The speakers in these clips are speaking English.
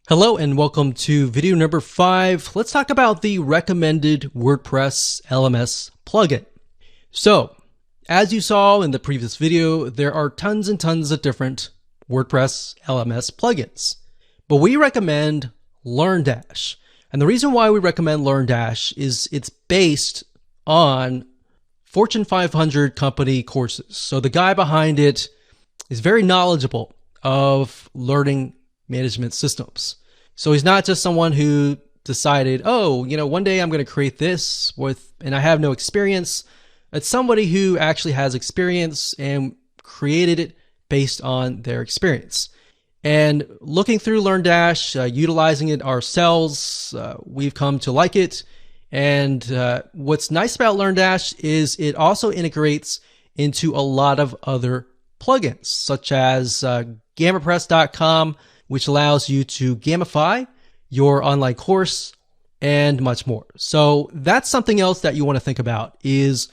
Hello and welcome to video number 5. Let's talk about the recommended WordPress LMS plugin. So, as you saw in the previous video, there are tons and tons of different WordPress LMS plugins. But we recommend LearnDash. And the reason why we recommend LearnDash is it's based on Fortune 500 company courses. So the guy behind it is very knowledgeable of learning management systems. So he's not just someone who decided, oh, one day I'm going to create this and I have no experience. It's somebody who actually has experience and created it based on their experience. And looking through LearnDash, utilizing it ourselves, we've come to like it. And what's nice about LearnDash is it also integrates into a lot of other plugins, such as gammapress.com, which allows you to gamify your online course and much more. So that's something else that you want to think about is,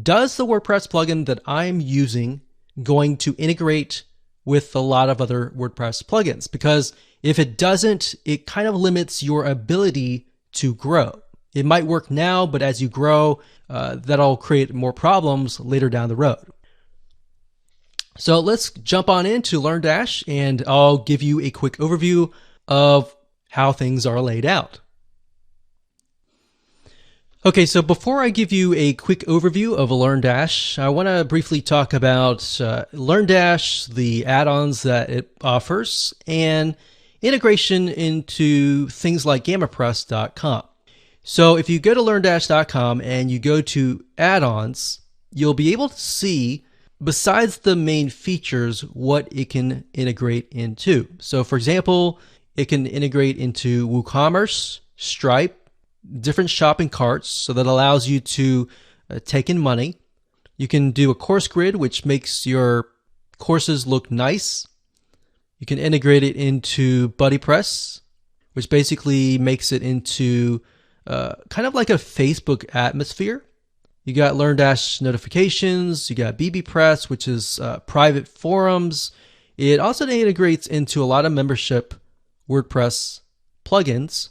does the WordPress plugin that I'm using going to integrate with a lot of other WordPress plugins? Because if it doesn't, it kind of limits your ability to grow. It might work now, but as you grow, that'll create more problems later down the road. So let's jump on into LearnDash and I'll give you a quick overview of how things are laid out. Okay, so before I give you a quick overview of LearnDash, I want to briefly talk about LearnDash, the add-ons that it offers, and integration into things like gammapress.com. So if you go to learndash.com and you go to add-ons, you'll be able to see, besides the main features, what it can integrate into. So for example, it can integrate into WooCommerce, Stripe, different shopping carts, so that allows you to take in money. You can do a course grid, which makes your courses look nice. You can integrate it into BuddyPress, which basically makes it into kind of like a Facebook atmosphere. You got LearnDash notifications, you got bbPress, which is private forums. It also integrates into a lot of membership WordPress plugins.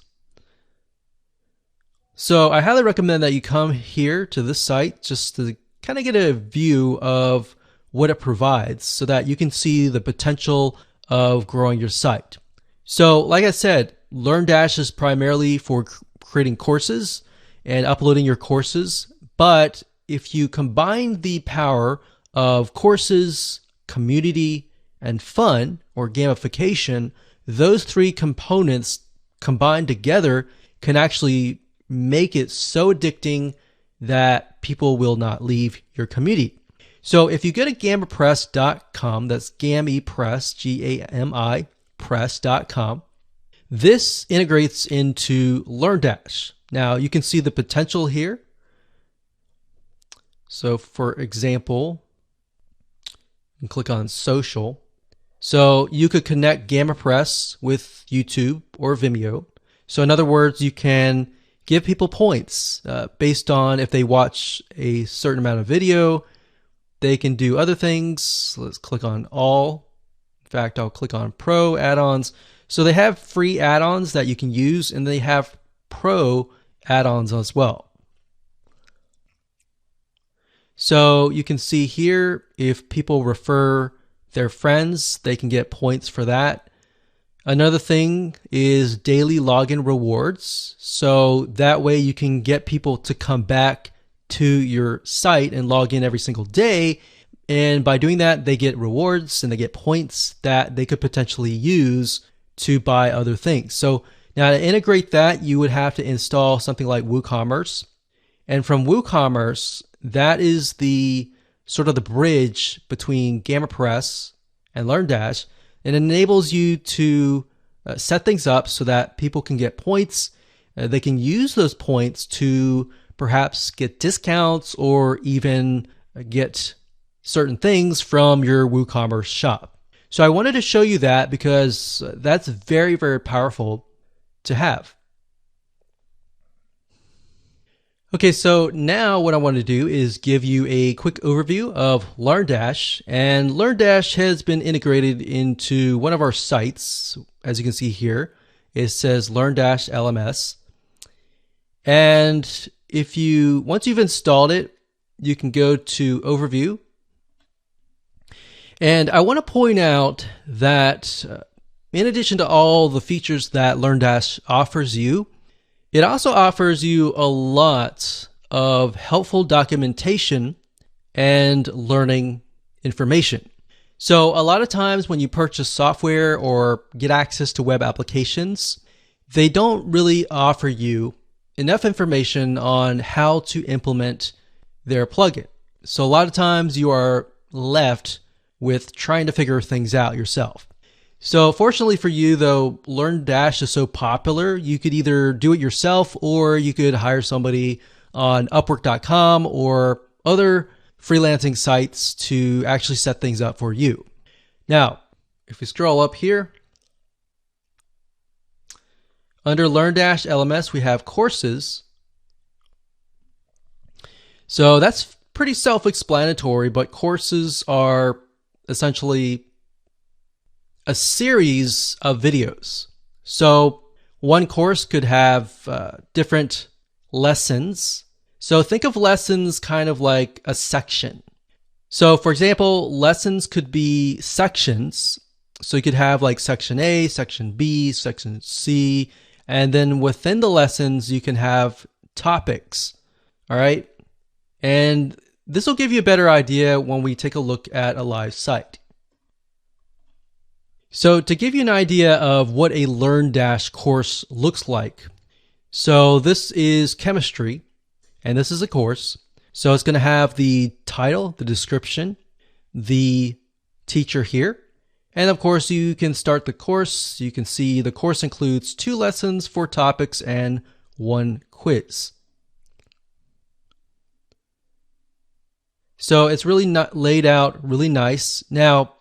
So I highly recommend that you come here to this site just to kind of get a view of what it provides so that you can see the potential of growing your site. So like I said, LearnDash is primarily for creating courses and uploading your courses. But if you combine the power of courses, community, and fun or gamification, those three components combined together can actually make it so addicting that people will not leave your community. So if you go to gammapress.com, that's gamipress, G-A-M-I, press.com, this integrates into LearnDash. Now you can see the potential here. So for example, you can click on social. So you could connect GammaPress with YouTube or Vimeo. So in other words, you can give people points based on if they watch a certain amount of video. They can do other things. Let's click on all. In fact, I'll click on Pro add-ons. So they have free add-ons that you can use, and they have Pro add-ons as well. So you can see here, if people refer their friends, they can get points for that. Another thing is daily login rewards. So that way you can get people to come back to your site and log in every single day. And by doing that, they get rewards and they get points that they could potentially use to buy other things. So now to integrate that, you would have to install something like WooCommerce. And from WooCommerce, that is the sort of the bridge between GammaPress and LearnDash. It enables you to set things up so that people can get points. They can use those points to perhaps get discounts or even get certain things from your WooCommerce shop. So I wanted to show you that because that's very, very powerful to have. Okay, so now what I want to do is give you a quick overview of LearnDash. And LearnDash has been integrated into one of our sites, as you can see here. It says learn-LMS. And once you've installed it, you can go to Overview. And I want to point out that in addition to all the features that LearnDash offers you, it also offers you a lot of helpful documentation and learning information. So a lot of times when you purchase software or get access to web applications, they don't really offer you enough information on how to implement their plugin. So a lot of times you are left with trying to figure things out yourself. So fortunately for you though, LearnDash is so popular, you could either do it yourself or you could hire somebody on Upwork.com or other freelancing sites to actually set things up for you. Now, if we scroll up here, under Learn-LMS, we have courses. So that's pretty self-explanatory, but courses are essentially a series of videos. So one course could have different lessons. So think of lessons kind of like a section. So for example, lessons could be sections. So you could have like section A, section B, section C, and then within the lessons, you can have topics. All right. And this will give you a better idea when we take a look at a live site. So to give you an idea of what a LearnDash course looks like. So this is chemistry, and this is a course. So it's going to have the title, the description, the teacher here. And of course, you can start the course. You can see the course includes 2 lessons, 4 topics, and 1 quiz. So it's really not laid out really nice. Now,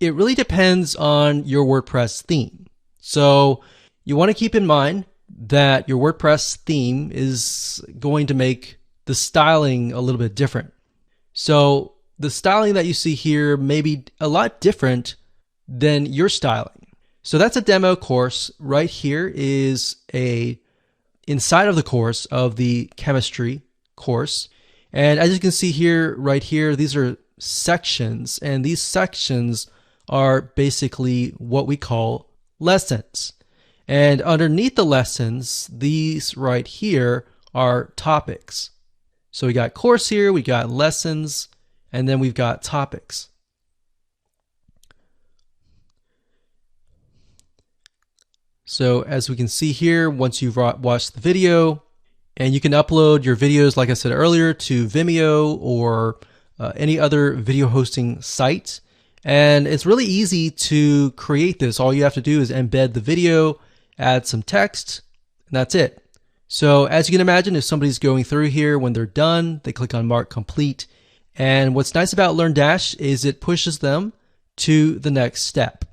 it really depends on your WordPress theme. So you want to keep in mind that your WordPress theme is going to make the styling a little bit different. So the styling that you see here may be a lot different than your styling. So that's a demo course. Right here is inside of the course of the chemistry course. And as you can see here, right here, these are sections, and these sections are basically what we call lessons. And underneath the lessons, these right here are topics. So we got course here, we got lessons, and then we've got topics. So as we can see here, once you've watched the video, and you can upload your videos, like I said earlier, to Vimeo or any other video hosting site. And it's really easy to create this. All you have to do is embed the video, add some text, and that's it. So as you can imagine, if somebody's going through here, when they're done, they click on Mark Complete. And what's nice about LearnDash is it pushes them to the next step.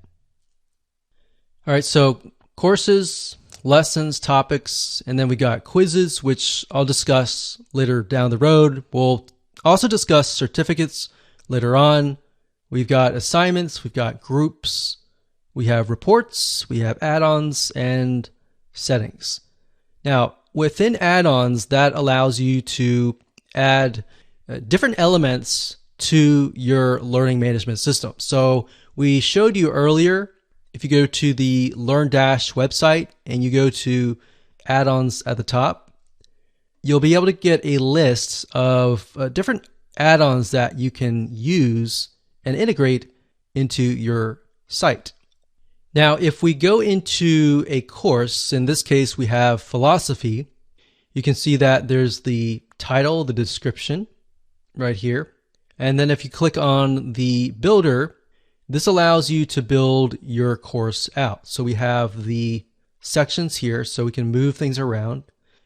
All right, so courses, lessons, topics, and then we got quizzes, which I'll discuss later down the road. We'll also discuss certificates later on. We've got assignments, we've got groups, we have reports, we have add-ons, and settings. Now, within add-ons, that allows you to add different elements to your learning management system. So we showed you earlier, if you go to the LearnDash website and you go to add-ons at the top, you'll be able to get a list of different add-ons that you can use and integrate into your site. Now, if we go into a course, in this case, we have philosophy, you can see that there's the title, the description right here. And then if you click on the builder, this allows you to build your course out. So we have the sections here, so we can move things around.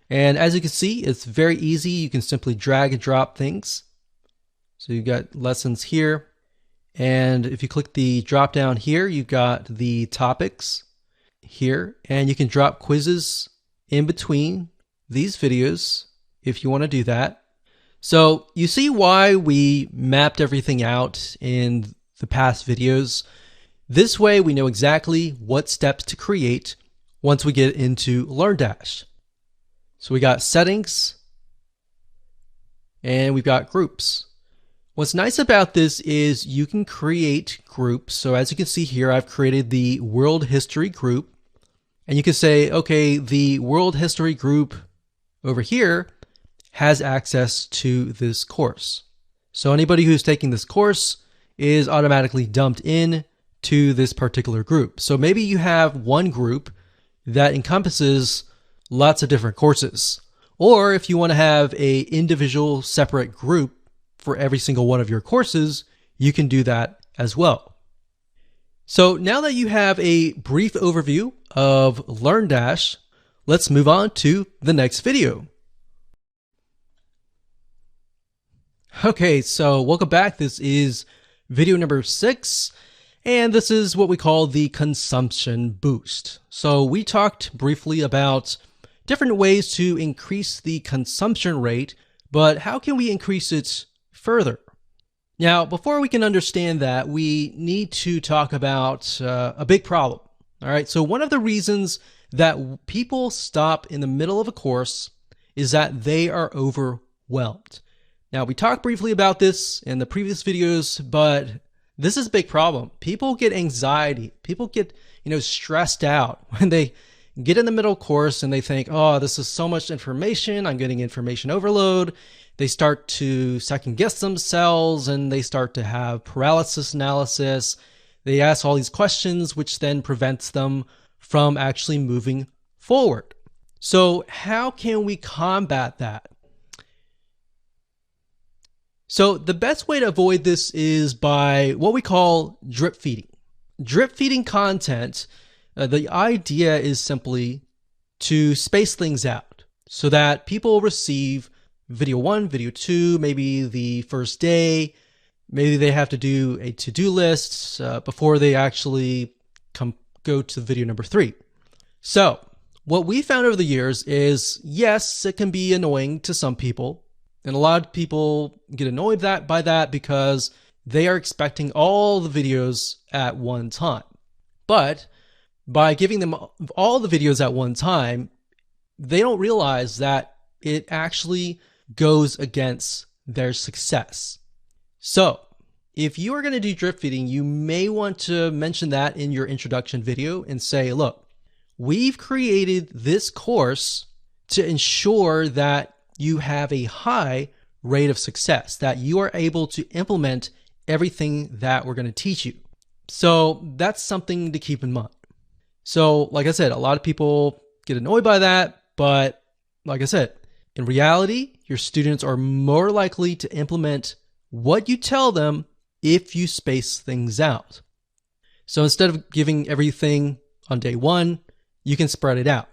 And as you can see, it's very easy. You can simply drag and drop things. So you've got lessons here. And if you click the drop down here, you've got the topics here, and you can drop quizzes in between these videos if you want to do that. So you see why we mapped everything out in the past videos. This way we know exactly what steps to create, once we get into LearnDash. So we got settings and we've got groups. What's nice about this is you can create groups. So as you can see here, I've created the world history group, and you can say, okay, the world history group over here has access to this course. So anybody who's taking this course is automatically dumped in to this particular group. So maybe you have one group that encompasses lots of different courses. Or if you want to have an individual separate group for every single one of your courses, you can do that as well. So now that you have a brief overview of LearnDash, let's move on to the next video. Okay, so welcome back. This is video number 6, and this is what we call the consumption boost. So we talked briefly about different ways to increase the consumption rate, but how can we increase it further? Now, before we can understand that, we need to talk about a big problem. All right, so one of the reasons that people stop in the middle of a course is that they are overwhelmed. Now, we talked briefly about this in the previous videos, but this is a big problem. People get anxiety. People get, stressed out when they get in the middle course and they think, oh, this is so much information. I'm getting information overload. They start to second guess themselves and they start to have paralysis analysis. They ask all these questions, which then prevents them from actually moving forward. So how can we combat that? So the best way to avoid this is by what we call drip feeding. Drip feeding content, the idea is simply to space things out so that people receive video 1, video 2, maybe the first day. Maybe they have to do a to-do list before they actually go to video number 3. So what we found over the years is, yes, it can be annoying to some people. And a lot of people get annoyed by that because they are expecting all the videos at one time. But by giving them all the videos at one time, they don't realize that it actually goes against their success. So if you are going to do drip feeding, you may want to mention that in your introduction video and say, look, we've created this course to ensure that you have a high rate of success, that you are able to implement everything that we're going to teach you. So that's something to keep in mind. So like I said, a lot of people get annoyed by that, but like I said, in reality, your students are more likely to implement what you tell them if you space things out. So instead of giving everything on day 1, you can spread it out.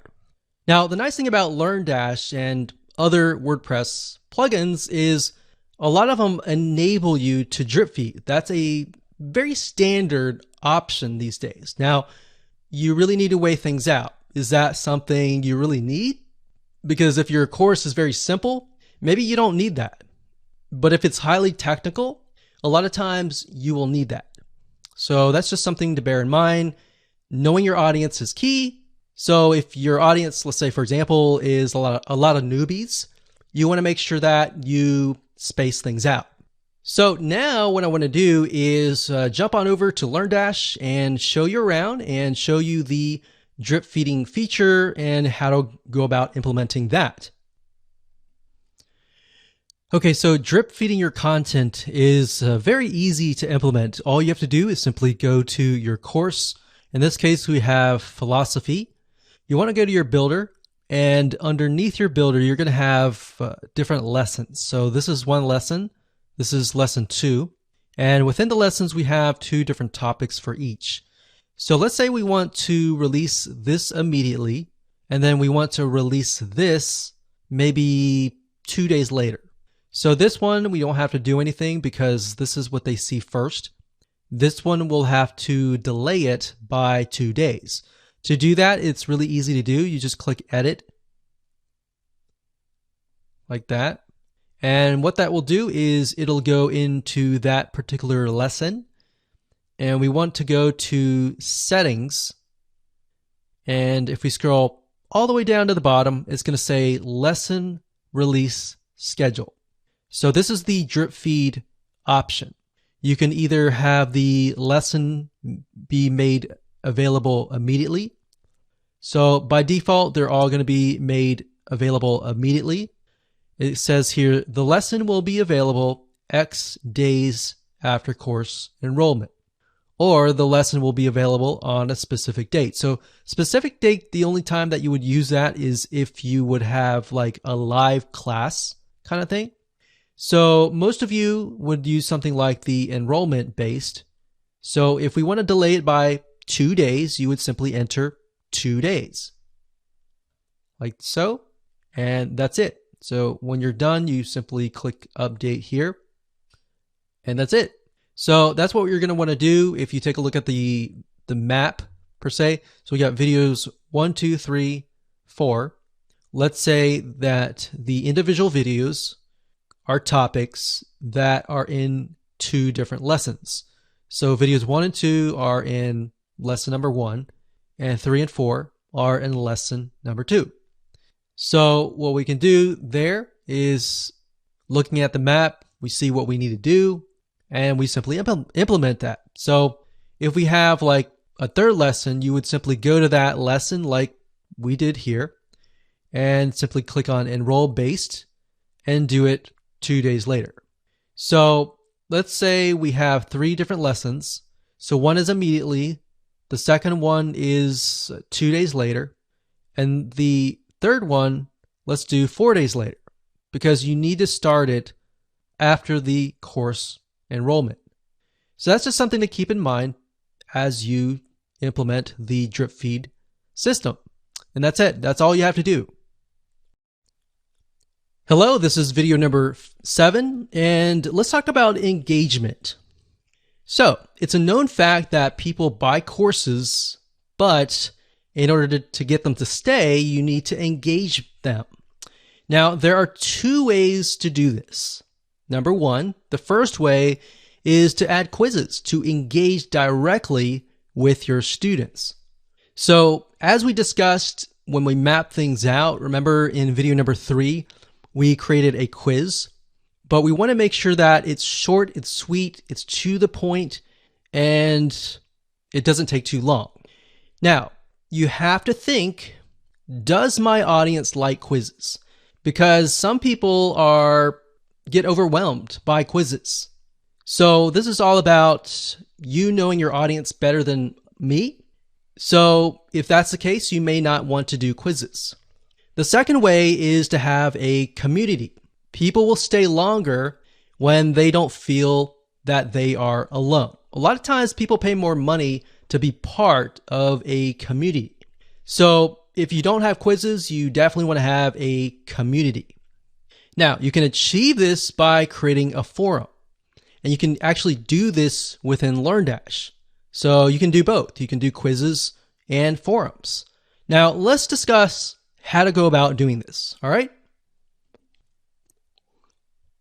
Now, the nice thing about LearnDash and other WordPress plugins is a lot of them enable you to drip feed. That's a very standard option these days. Now, you really need to weigh things out. Is that something you really need? Because if your course is very simple, maybe you don't need that. But if it's highly technical, a lot of times you will need that. So that's just something to bear in mind. Knowing your audience is key. So if your audience, let's say, for example, is a lot of newbies, you want to make sure that you space things out. So now what I want to do is jump on over to LearnDash and show you around and show you the drip feeding feature and how to go about implementing that. Okay, so drip feeding your content is very easy to implement. All you have to do is simply go to your course. In this case, we have philosophy. You want to go to your builder, and underneath your builder, you're going to have different lessons. So this is one lesson. This is lesson 2. And within the lessons, we have 2 different topics for each. So let's say we want to release this immediately, and then we want to release this maybe 2 days later. So this one, we don't have to do anything because this is what they see first. This one will have to delay it by 2 days. To do that, it's really easy to do. You just click edit like that. And what that will do is it'll go into that particular lesson. And we want to go to settings. And if we scroll all the way down to the bottom, it's going to say lesson release schedule. So this is the drip feed option. You can either have the lesson be made available immediately. So by default, they're all going to be made available immediately. It says here, the lesson will be available X days after course enrollment, or the lesson will be available on a specific date. So specific date, the only time that you would use that is if you would have like a live class kind of thing. So most of you would use something like the enrollment based. So if we want to delay it by 2 days, you would simply enter 2 days like so, and that's it. So when you're done, you simply click update here, and that's it. So that's what you're going to want to do if you take a look at the map per se. So we got videos 1, 2, 3, 4. Let's say that the individual videos are topics that are in 2 different lessons. So videos 1 and 2 are in lesson number 1, and 3 and 4 are in lesson number 2. So what we can do there is, looking at the map, we see what we need to do, and we simply implement that. So if we have like a 3rd lesson, you would simply go to that lesson like we did here, and simply click on enroll based and do it 2 days later. So let's say we have 3 different lessons. So one is immediately, the second one is 2 days later, and the 3rd one, let's do 4 days later, because you need to start it after the course enrollment. So that's just something to keep in mind as you implement the drip feed system. And that's it. That's all you have to do. Hello, this is video number 7, and let's talk about engagement. So it's a known fact that people buy courses, but in order to get them to stay, you need to engage them. Now, there are 2 ways to do this. Number 1, the first way is to add quizzes to engage directly with your students. So as we discussed when we mapped things out, remember in video number 3, we created a quiz, but we want to make sure that it's short, it's sweet, it's to the point, and it doesn't take too long. Now, you have to think, does my audience like quizzes? Because some people get overwhelmed by quizzes. So this is all about you knowing your audience better than me. So if that's the case, you may not want to do quizzes. The second way is to have a community. People will stay longer when they don't feel that they are alone. A lot of times people pay more money to be part of a community. So if you don't have quizzes, you definitely want to have a community. Now, you can achieve this by creating a forum. And you can actually do this within LearnDash. So you can do both. You can do quizzes and forums. Now, let's discuss how to go about doing this. All right.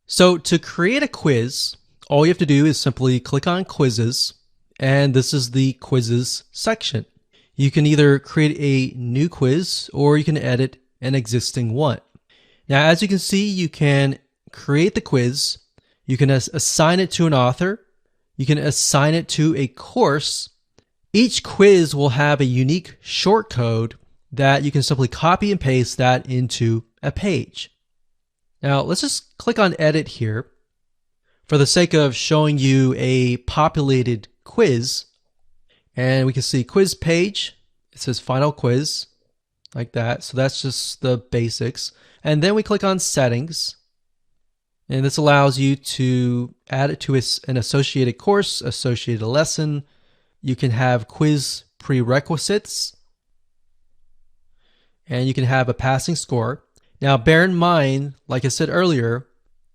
So to create a quiz, all you have to do is simply click on quizzes, and this is the quizzes section. You can either create a new quiz or you can edit an existing one. Now, as you can see, you can create the quiz. You can assign it to an author. You can assign it to a course. Each quiz will have a unique short code that you can simply copy and paste that into a page. Now, let's just click on edit here for the sake of showing you a populated quiz. And we can see quiz page. It says final quiz like that. So that's just the basics. And then we click on settings. And this allows you to add it to an associated course, associated lesson. You can have quiz prerequisites. And you can have a passing score. Now, bear in mind, like I said earlier,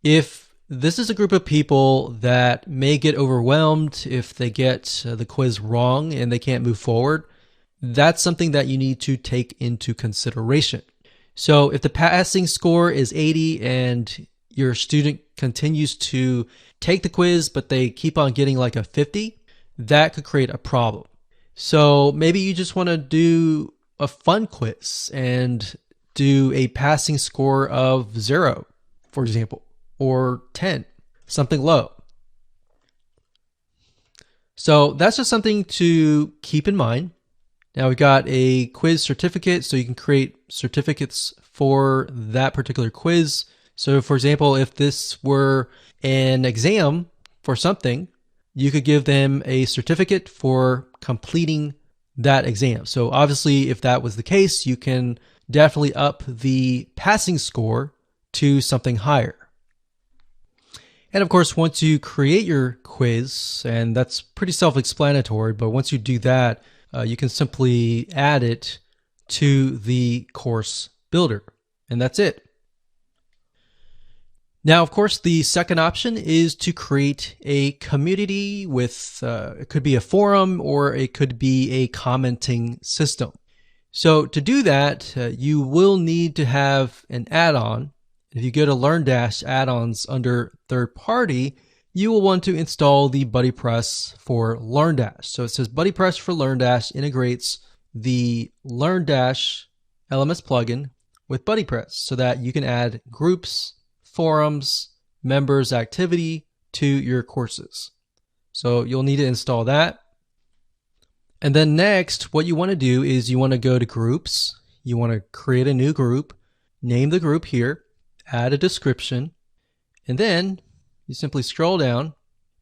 if this is a group of people that may get overwhelmed if they get the quiz wrong and they can't move forward, that's something that you need to take into consideration. So if the passing score is 80 and your student continues to take the quiz, but they keep on getting like a 50, that could create a problem. So maybe you just want to do a fun quiz and do a passing score of 0, for example, or 10, something low. So that's just something to keep in mind. Now we've got a quiz certificate, so you can create certificates for that particular quiz. So for example, if this were an exam for something, you could give them a certificate for completing that exam. So obviously, if that was the case, you can definitely up the passing score to something higher. And of course, once you create your quiz, and that's pretty self-explanatory, but once you do that, you can simply add it to the course builder, and that's it. Now, of course, the second option is to create a community with, it could be a forum or it could be a commenting system. So to do that, you will need to have an add-on. If you go to LearnDash add-ons under third party, you will want to install the BuddyPress for LearnDash. So it says BuddyPress for LearnDash integrates the LearnDash LMS plugin with BuddyPress so that you can add groups, forums, members activity to your courses. So you'll need to install that. And then next, what you want to do is you want to go to groups. You want to create a new group, name the group here, add a description, and then you simply scroll down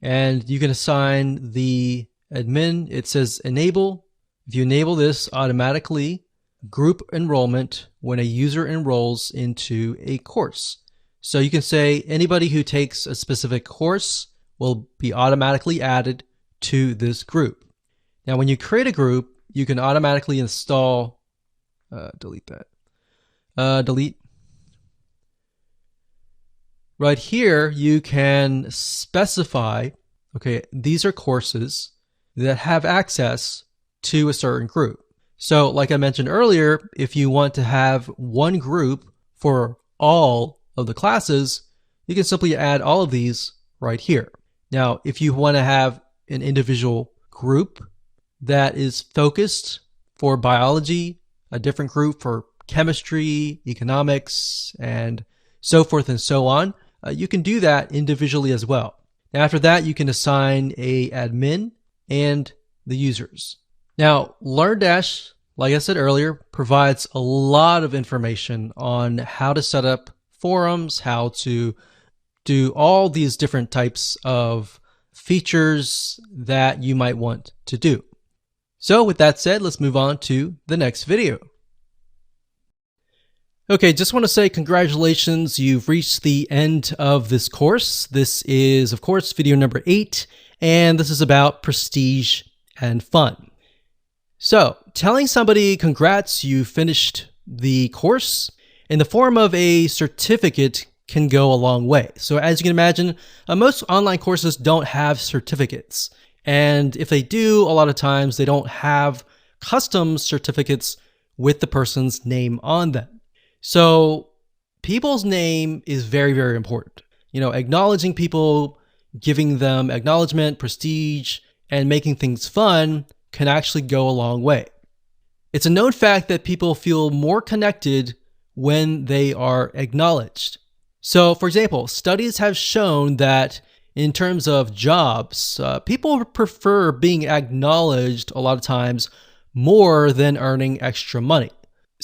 and you can assign the admin. It says enable. If you enable this, automatically group enrollment when a user enrolls into a course. So you can say anybody who takes a specific course will be automatically added to this group. Now, when you create a group, you can automatically install, delete that, delete. Right here, you can specify, okay, these are courses that have access to a certain group. So like I mentioned earlier, if you want to have one group for all of the classes, you can simply add all of these right here. Now, if you want to have an individual group that is focused for biology, a different group for chemistry, economics, and so forth and so on, you can do that individually as well. Now, after that, you can assign a admin and the users. Now, LearnDash, like I said earlier, provides a lot of information on how to set up forums, how to do all these different types of features that you might want to do. So with that said, let's move on to the next video. Okay, just want to say congratulations. You've reached the end of this course. This is, of course, video number 8, and this is about prestige and fun. So telling somebody congrats, you finished the course in the form of a certificate can go a long way. So as you can imagine, most online courses don't have certificates. And if they do, a lot of times they don't have custom certificates with the person's name on them. So people's name is very, very important. You know, acknowledging people, giving them acknowledgement, prestige, and making things fun can actually go a long way. It's a known fact that people feel more connected when they are acknowledged. So, for example, studies have shown that in terms of jobs, people prefer being acknowledged a lot of times more than earning extra money.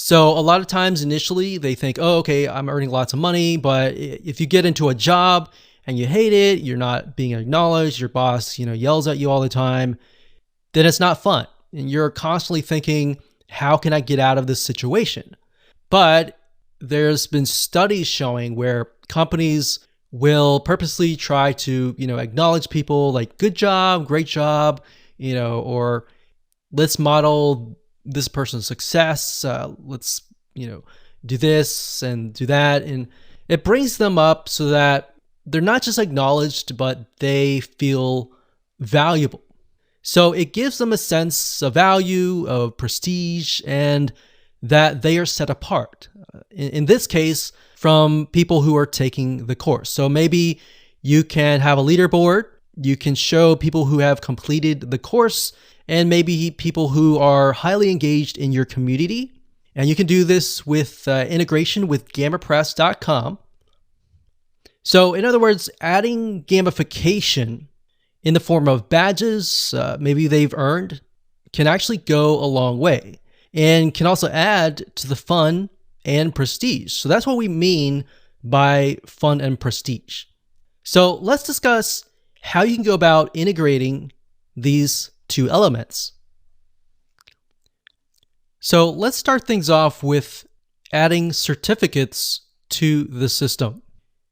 So a lot of times initially they think, oh, okay, I'm earning lots of money, but if you get into a job and you hate it, you're not being acknowledged, your boss, yells at you all the time, then it's not fun. And you're constantly thinking, how can I get out of this situation? But there's been studies showing where companies will purposely try to, acknowledge people like good job, great job, or let's model this person's success. Let's, do this and do that. And it brings them up so that they're not just acknowledged, but they feel valuable. So it gives them a sense of value, of prestige, and that they are set apart. In this case, from people who are taking the course. So maybe you can have a leaderboard. You can show people who have completed the course and maybe people who are highly engaged in your community. And you can do this with integration with gamapress.com. So in other words, adding gamification in the form of badges, maybe they've earned, can actually go a long way and can also add to the fun and prestige. So that's what we mean by fun and prestige. So let's discuss how you can go about integrating these two elements. So let's start things off with adding certificates to the system.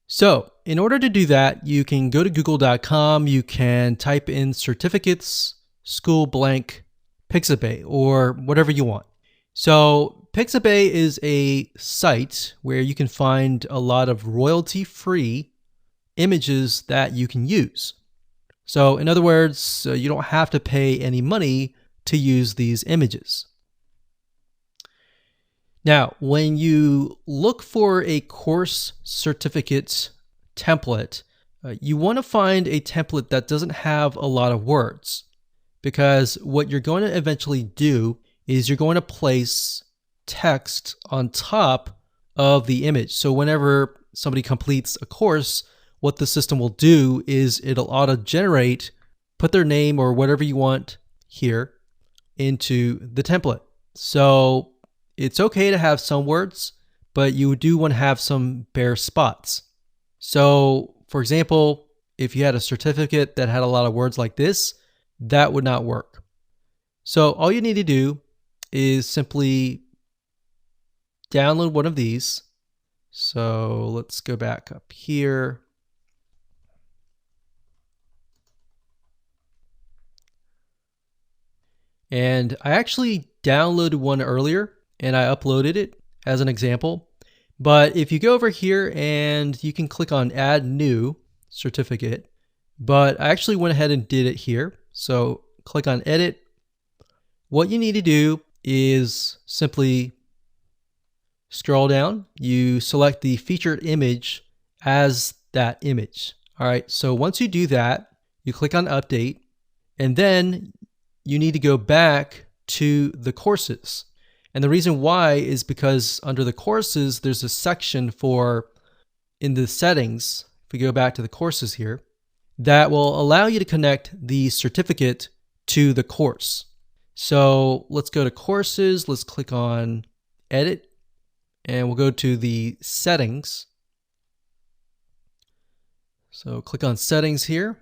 So in order to do that, you can go to google.com, you can type in certificates, school blank, Pixabay, or whatever you want. So Pixabay is a site where you can find a lot of royalty-free images that you can use. So in other words, you don't have to pay any money to use these images. Now, when you look for a course certificate template, you want to find a template that doesn't have a lot of words, because what you're going to eventually do is you're going to place text on top of the image. So whenever somebody completes a course, what the system will do is it'll auto-generate, put their name or whatever you want here into the template. So it's okay to have some words, but you do want to have some bare spots. So for example, if you had a certificate that had a lot of words like this, that would not work. So all you need to do is simply download one of these. So let's go back up here. And I actually downloaded one earlier and I uploaded it as an example. But if you go over here and you can click on add new certificate, but I actually went ahead and did it here. So click on edit. What you need to do is simply scroll down. You select the featured image as that image. All right. So once you do that, you click on update, and then you need to go back to the courses. And the reason why is because under the courses, there's a section for, in the settings, if we go back to the courses here, that will allow you to connect the certificate to the course. So let's go to courses, let's click on edit, and we'll go to the settings. So click on settings here.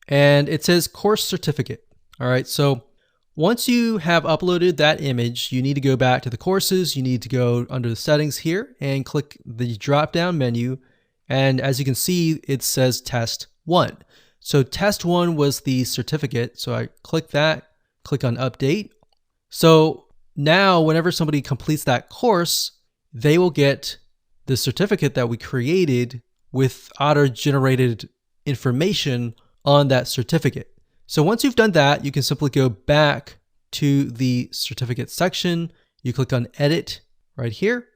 And it says course certificate. All right, so once you have uploaded that image, you need to go back to the courses. You need to go under the settings here and click the drop down menu. And as you can see, it says test 1. So test 1 was the certificate. So I click that, click on update. So now whenever somebody completes that course, they will get the certificate that we created with auto-generated information on that certificate. So once you've done that, you can simply go back to the certificate section. You click on edit right here,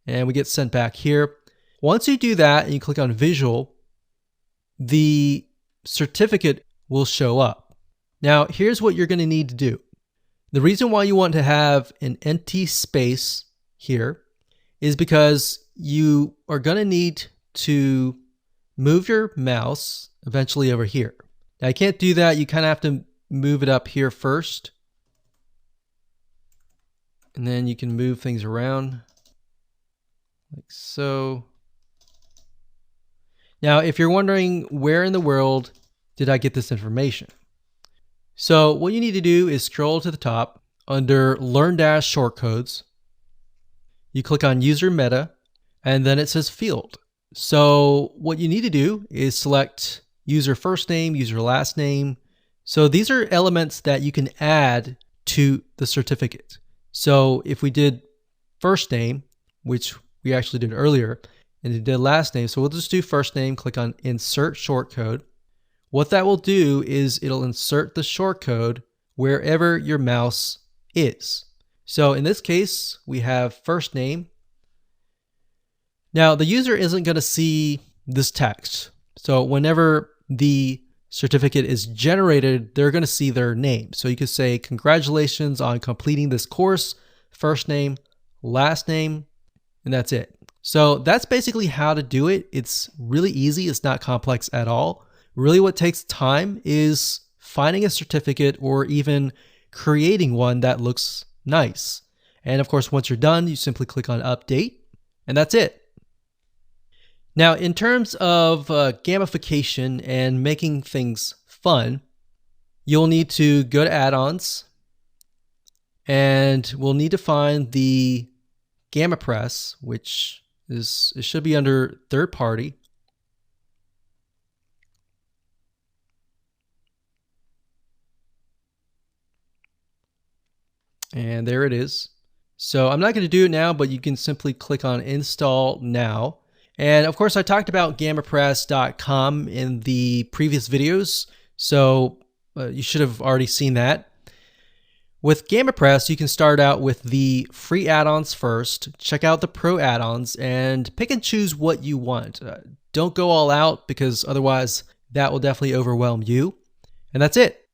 and we get sent back here. Once you do that and you click on visual, the certificate will show up. Now, here's what you're going to need to do. The reason why you want to have an empty space here is because you are going to need to move your mouse eventually over here. Now, I can't do that. You kind of have to move it up here first. And then you can move things around like so. Now, if you're wondering where in the world did I get this information? So what you need to do is scroll to the top under Learn Dash Shortcodes. You click on User Meta, and then it says Field. So what you need to do is select user first name, user last name. So these are elements that you can add to the certificate. So if we did first name, which we actually did earlier, and it did last name, so we'll just do first name, click on Insert Shortcode. What that will do is it'll insert the shortcode wherever your mouse is. So in this case, we have first name. Now the user isn't going to see this text. So whenever the certificate is generated, they're going to see their name. So you could say, congratulations on completing this course, first name, last name, and that's it. So that's basically how to do it. It's really easy. It's not complex at all. Really what takes time is finding a certificate or even creating one that looks nice. And of course, once you're done, you simply click on update, and that's it. Now, in terms of gamification and making things fun, you'll need to go to add-ons, and we'll need to find the WordPress, which it should be under third party. And there it is. So I'm not going to do it now, but you can simply click on install now. And of course, I talked about gamapress.com in the previous videos, so you should have already seen that. With GamaPress, you can start out with the free add-ons first, check out the pro add-ons, and pick and choose what you want. Don't go all out, because otherwise that will definitely overwhelm you. And that's it.